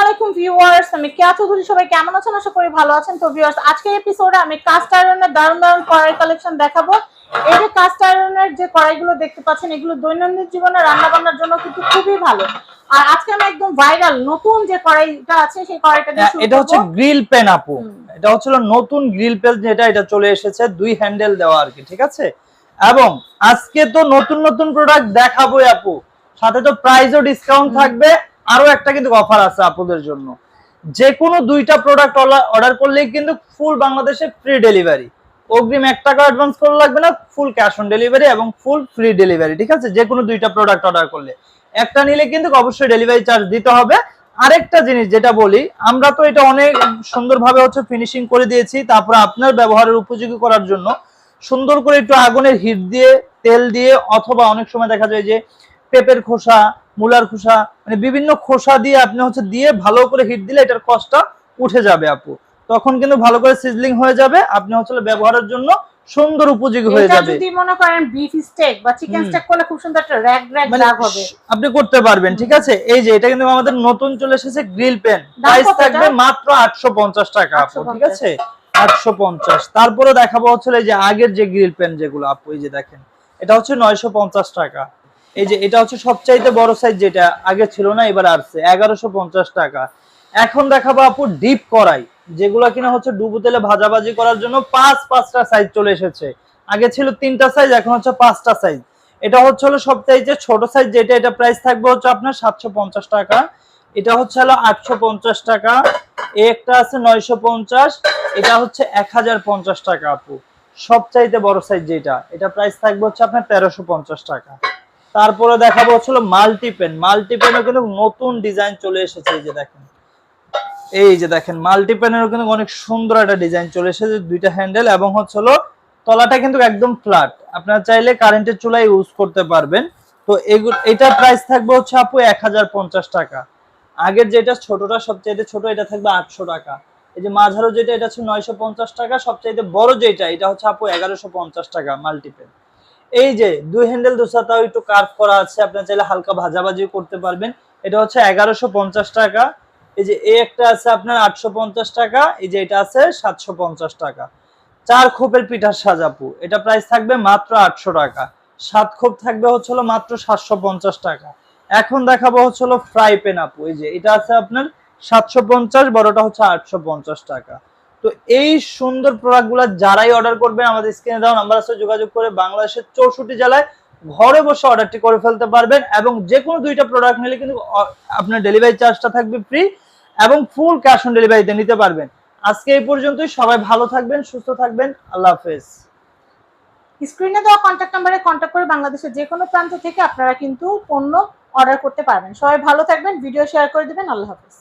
আলাইকুম ভিউয়ার্স, আমি কেয়া চৌধুরী। সবাই কেমন আছেন? আশা করি ভালো আছেন। তো ভিউয়ার্স, আজকের এপিসোডে আমি কাস্ট আয়রনের দারুণ দারুণ কড়াই কালেকশন দেখাবো। এই যে কাস্ট আয়রনের যে কড়াইগুলো দেখতে পাচ্ছেন, এগুলো দৈনন্দিন জীবনে রান্না বান্নার জন্য কিন্তু খুবই ভালো। আর আজকে আমি একদম ভাইরাল নতুন যে কড়াইটা আছে সেই কড়াইটা দিয়ে শুরু করব। এটা হচ্ছে গ্রিল পেন আপু। এটা হচ্ছে নতুন গ্রিল পেন, যেটা এটা চলে এসেছে, দুই হ্যান্ডেল দেওয়া আর কি, ঠিক আছে। এবং আজকে তো নতুন নতুন প্রোডাক্ট দেখাবোই আপু, সাথে তো প্রাইসও ডিসকাউন্ট থাকবে। আরো একটা কিন্তু অফার আছে আপুদের জন্য, যে কোনো দুইটা প্রোডাক্ট অর্ডার করলেই কিন্তু ফুল বাংলাদেশে ফ্রি ডেলিভারি। অগ্রিম 1 টাকা অ্যাডভান্স করা লাগবে না, ফুল ক্যাশ অন ডেলিভারি এবং ফুল ফ্রি ডেলিভারি, ঠিক আছে। যে কোনো দুইটা প্রোডাক্ট অর্ডার করলে, একটা নিলে কিন্তু অবশ্যই ডেলিভারি চার্জ দিতে হবে। আরেকটা জিনিস যেটা বলি, আমরা তো এটা অনেক সুন্দরভাবে হচ্ছে ফিনিশিং করে দিয়েছি, তারপর আপনার ব্যবহারের উপযোগী করার জন্য সুন্দর করে একটু আগুনের হিট দিয়ে, তেল দিয়ে, অথবা অনেক সময় দেখা যায় যে পেঁপের খোসা, মূলার খোসা, মানে বিভিন্ন খোসা দিয়ে আপনি হচ্ছে দিয়ে ভালো করে হিট দিলে এটার কষ্টটা উঠে যাবে আপু। তখন কিন্তু ভালো করে সিজলিং হয়ে যাবে, আপনি হচ্ছে ব্যবহারের জন্য সুন্দর উপযোগী হয়ে যাবে। যদি মনে করেন বিফ স্টেক বা চিকেন স্টেক করলে খুব সুন্দর একটা র‍্যাগ দাগ হবে, আপনি করতে পারবেন, ঠিক আছে। এই যে এটা কিন্তু আমাদের নতুন চলে এসেছে গ্রিল পেন, প্রাইস থাকবে মাত্র 850 টাকা আপু, ঠিক আছে, 850। তারপরে দেখাবো হচ্ছে এই যে আগের যে গ্রিল পেন যেগুলো আপু, এই যে দেখেন, এটা হচ্ছে 950 টাকা। এই যে এটা হচ্ছে সবচাইতে বড় সাইজ, যেটা আগে ছিল না, এবার আসছে 1150 টাকা। এখন দেখাবো আপু ডিপ কড়াই, যেগুলো কিনা হচ্ছে ডুবো তেলে ভাজাভাজি করার জন্য পাঁচটা সাইজ চলে এসেছে। আগে ছিল 3টা সাইজ, এখন হচ্ছে 5টা সাইজ। এটা হচ্ছে সবচাইতে ছোট সাইজ যেটা, এটা প্রাইস থাকবে হচ্ছে আপনার 750 টাকা। এটা হচ্ছে 850 টাকা। একটা আছে 950, এটা হচ্ছে 1050 টাকা আপু। সবচাইতে বড় সাইজ যেটা, এটা প্রাইস থাকবে হচ্ছে আপনার 1350 টাকা। তারপরে দেখাবো হচ্ছে মাল্টিপেন। মাল্টিপেনও কিন্তু নতুন ডিজাইন চলে এসেছে, এই যে দেখেন, এই যে দেখেন মাল্টিপেনেরও কিন্তু অনেক সুন্দর একটা ডিজাইন চলে এসেছে, দুইটা হ্যান্ডেল এবং হচ্ছে তলাটা কিন্তু একদম ফ্ল্যাট। আপনারা চাইলে কারেন্টের চুলায় ইউজ করতে পারবেন। তো এটা প্রাইস থাকবে হচ্ছে আপু 1050 টাকা। আগের যেটা ছোটটা সবচাইতে ছোট, এটা থাকবে 800 টাকা। এই যে মাঝারো যেটা, এটা হচ্ছে 950 টাকা। সবচাইতে বড় যেটা, এটা হচ্ছে আপু 1150 টাকা মাল্টিপেন। এই যে দুই হ্যান্ডেল দোসাটাও একটু কার্ভ করা আছে, আপনারা চাইলে হালকা ভাজাভাজি করতে পারবেন। এটা হচ্ছে 1150 টাকা। এই যে এই একটা আছে আপনার 850 টাকা। এই যে এটা আছে 750 টাকা। 4 খোপের পিঠার সাজাপু, এটা প্রাইস থাকবে মাত্র 800 টাকা। 7 খোপ থাকবে হচ্ছে মাত্র 750 টাকা। এখন দেখাবো হচ্ছে ফ্রাই প্যান আপু, এই যে এটা আছে আপনার 750, বড়টা হচ্ছে 850 টাকা। তো এই সুন্দর প্রোডাক্টগুলো যারাই অর্ডার করবেন, আমাদের স্ক্রিনে দেওয়া নাম্বার আছে, যোগাযোগ করে বাংলাদেশের 64 জেলায় ঘরে বসে অর্ডারটি করে ফেলতে পারবেন। এবং যে কোনো দুইটা প্রোডাক্ট নিলে কিন্তু আপনার ডেলিভারি চার্জটা থাকবে ফ্রি এবং ফুল ক্যাশ অন ডেলিভারিতে নিতে পারবেন। আজকে এই পর্যন্তই। সবাই ভালো থাকবেন, সুস্থ থাকবেন। আল্লাহ হাফেজ। স্ক্রিনে দেওয়া কন্ট্যাক্ট নাম্বারে কন্ট্যাক্ট করে বাংলাদেশের যে কোনো প্রান্ত থেকে আপনারা কিন্তু পণ্য অর্ডার করতে পারবেন। সবাই ভালো থাকবেন, ভিডিও শেয়ার করে দিবেন। আল্লাহ হাফেজ।